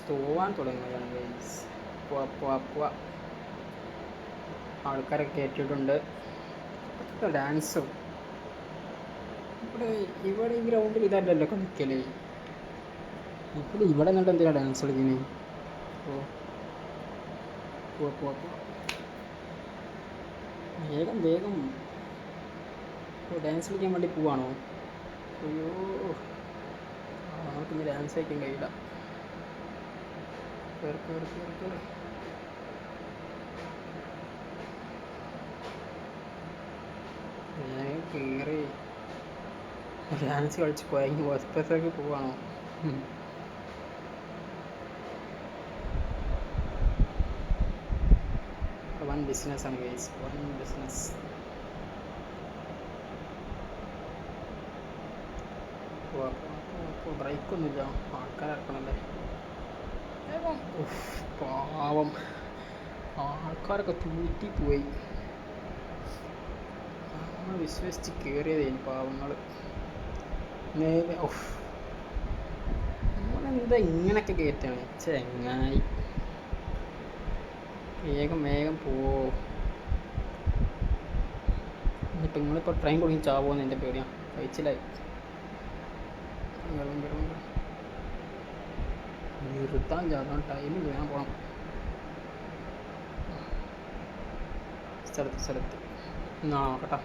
പോവാൻ തുടങ്ങുകയാണ് ഗൈസ്. പോവാ ആൾക്കാരൊക്കെ കയറ്റിയിട്ടുണ്ട്. ഡാൻസും ഇവിടെ ഈ ഗ്രൗണ്ടിൽ ഇതല്ലല്ലോ കളിക്കല്. ഇവിടെ നിന്നിട്ട് എന്തിനാ ഡാൻസ് കളിക്കുന്നത്? പോവാ വേഗം ഡാൻസ് കളിക്കാൻ വേണ്ടി പോവാണോ? അയ്യോ, നമുക്കിന്ന് ഡാൻസ് കളിക്കാൻ കഴിയില്ല. കേറി. കയറി ഡാൻസ് കളിച്ച് കുഴങ്ങി ഹോസ്പിറ്റലിലേക്ക് പോവാണോ? വൺ ബിസിനസ്സാണ് ഗൈസ്, വൺ ബിസിനസ്. ബ്രേക്കൊന്നുമില്ല, ആൾക്കാരിറക്കണല്ലേ. പാവം ആൾക്കാരൊക്കെ തൂറ്റിപ്പോയി. നമ്മൾ വിശ്വസിച്ച് കയറിയതേന് പാവങ്ങൾ. നമ്മളെന്താ ഇങ്ങനൊക്കെ കയറ്റാണ് ചെങ്ങായി. വേഗം പോവോ. ഇനിയിപ്പോൾ നിങ്ങളിപ്പോൾ ട്രെയിൻ കുടുങ്ങി ചാവുമെന്ന് എൻ്റെ പേടിയാണ്. കഴിച്ചില്ലായി. നിർത്താൻ ചാടാൻ ടൈമിൽ വേണം പോകണം. സ്ഥലത്ത് നോക്കട്ടെ.